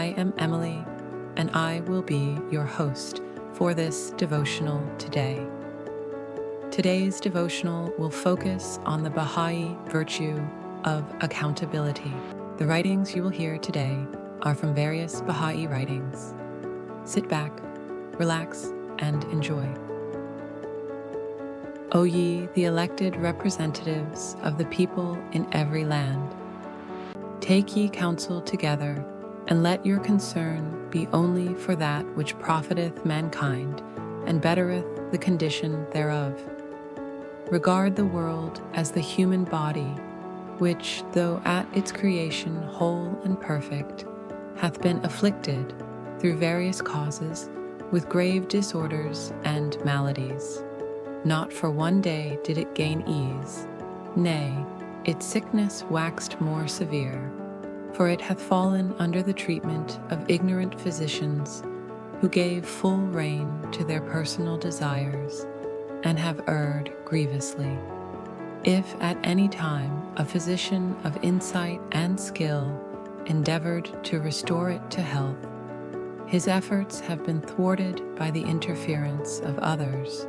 I am Emily, and I will be your host for this devotional today. Today's devotional will focus on the Baha'i virtue of accountability. The writings you will hear today are from various Baha'i writings. Sit back, relax, and enjoy. O ye, the elected representatives of the people in every land, take ye counsel together, and let your concern be only for that which profiteth mankind, and bettereth the condition thereof. Regard the world as the human body, which, though at its creation whole and perfect, hath been afflicted, through various causes, with grave disorders and maladies. Not for one day did it gain ease, nay, its sickness waxed more severe, for it hath fallen under the treatment of ignorant physicians, who gave full rein to their personal desires, and have erred grievously. If at any time a physician of insight and skill endeavored to restore it to health, his efforts have been thwarted by the interference of others,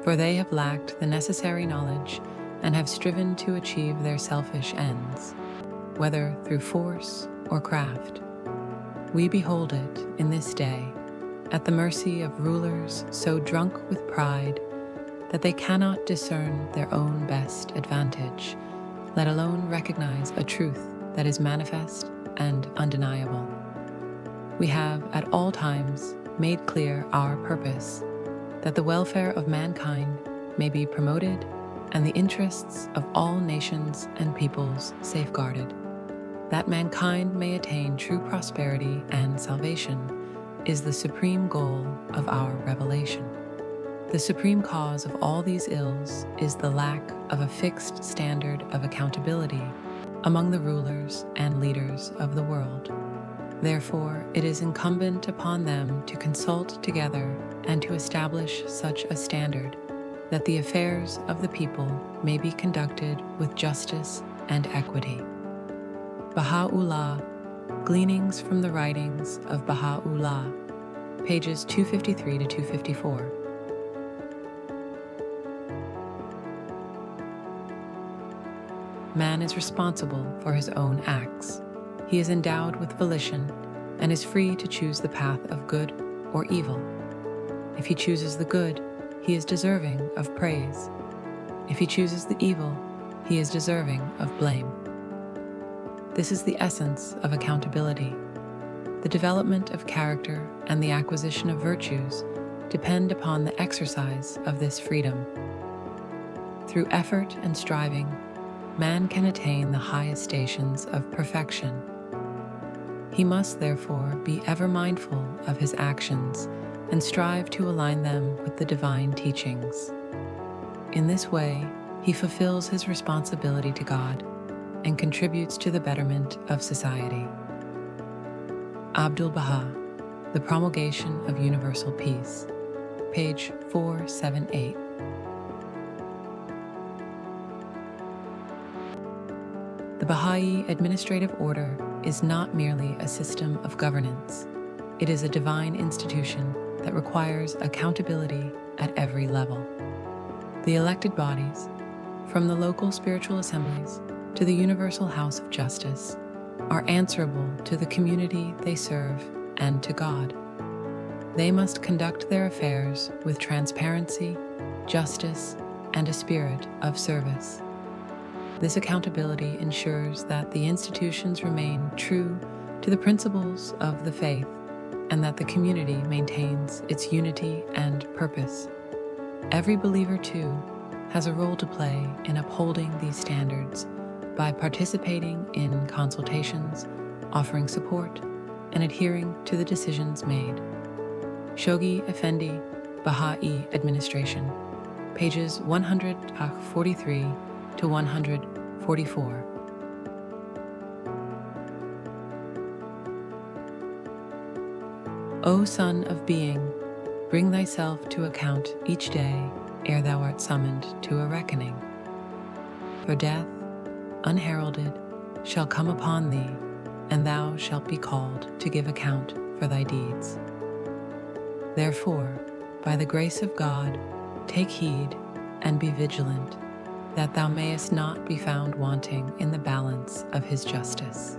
for they have lacked the necessary knowledge and have striven to achieve their selfish ends, whether through force or craft. We behold it in this day, at the mercy of rulers so drunk with pride that they cannot discern their own best advantage, let alone recognize a truth that is manifest and undeniable. We have at all times made clear our purpose, that the welfare of mankind may be promoted and the interests of all nations and peoples safeguarded, that mankind may attain true prosperity and salvation, is the supreme goal of our revelation. The supreme cause of all these ills is the lack of a fixed standard of accountability among the rulers and leaders of the world. Therefore, it is incumbent upon them to consult together and to establish such a standard that the affairs of the people may be conducted with justice and equity. Bahá'u'lláh, Gleanings from the Writings of Bahá'u'lláh, pages 253 to 254. Man is responsible for his own acts. He is endowed with volition and is free to choose the path of good or evil. If he chooses the good, he is deserving of praise. If he chooses the evil, he is deserving of blame. This is the essence of accountability. The development of character and the acquisition of virtues depend upon the exercise of this freedom. Through effort and striving, man can attain the highest stations of perfection. He must therefore be ever mindful of his actions and strive to align them with the divine teachings. In this way, he fulfills his responsibility to God and contributes to the betterment of society. Abdu'l-Bahá, The Promulgation of Universal Peace, page 478. The Baha'i administrative order is not merely a system of governance. It is a divine institution that requires accountability at every level. The elected bodies, from the local spiritual assemblies to the universal house of justice, are answerable to the community they serve and to God. They must conduct their affairs with transparency, justice, and a spirit of service. This accountability ensures that the institutions remain true to the principles of the faith and that the community maintains its unity and purpose. Every believer, too, has a role to play in upholding these standards by participating in consultations, offering support, and adhering to the decisions made. Shoghi Effendi, Baha'i Administration, pages 143 to 144. O Son of Being, bring thyself to account each day ere thou art summoned to a reckoning. For death, unheralded, shall come upon thee, and thou shalt be called to give account for thy deeds. Therefore, by the grace of God, take heed and be vigilant, that thou mayest not be found wanting in the balance of his justice.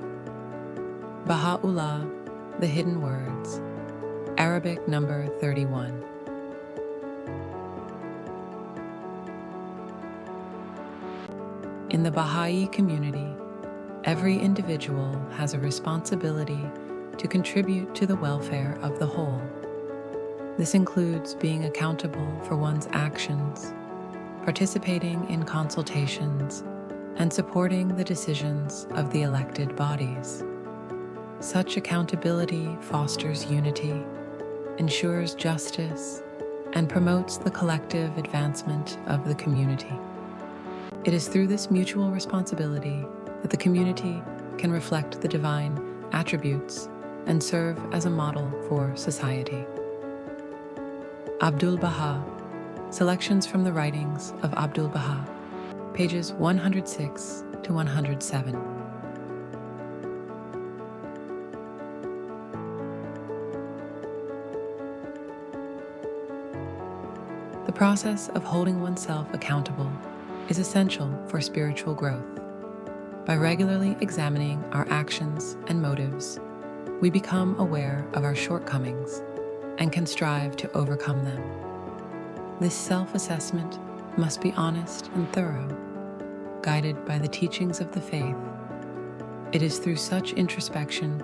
Bahá'u'lláh, The Hidden Words, Arabic number 31. In the Baha'i community, every individual has a responsibility to contribute to the welfare of the whole. This includes being accountable for one's actions, participating in consultations, and supporting the decisions of the elected bodies. Such accountability fosters unity, ensures justice, and promotes the collective advancement of the community. It is through this mutual responsibility that the community can reflect the divine attributes and serve as a model for society. Abdu'l-Bahá, selections from the writings of Abdu'l-Bahá, pages 106 to 107. The process of holding oneself accountable is essential for spiritual growth. By regularly examining our actions and motives, we become aware of our shortcomings and can strive to overcome them. This self-assessment must be honest and thorough, guided by the teachings of the faith. It is through such introspection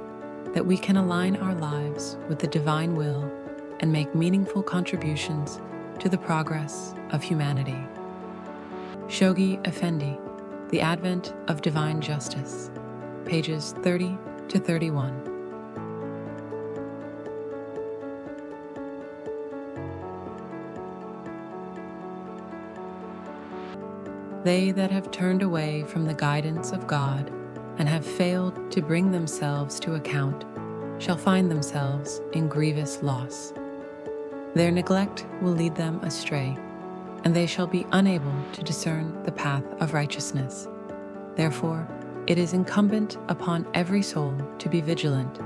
that we can align our lives with the divine will and make meaningful contributions to the progress of humanity. Shoghi Effendi, The Advent of Divine Justice, pages 30 to 31. They that have turned away from the guidance of God and have failed to bring themselves to account shall find themselves in grievous loss. Their neglect will lead them astray, and they shall be unable to discern the path of righteousness. Therefore, it is incumbent upon every soul to be vigilant,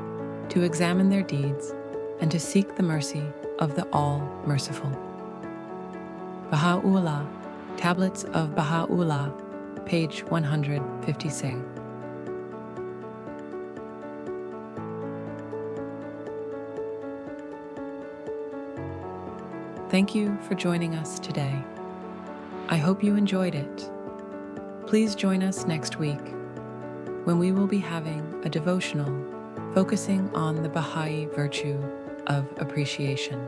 to examine their deeds, and to seek the mercy of the All-Merciful. Bahá'u'lláh, Tablets of Bahá'u'lláh, page 156. Thank you for joining us today. I hope you enjoyed it. Please join us next week when we will be having a devotional focusing on the Baha'i virtue of appreciation.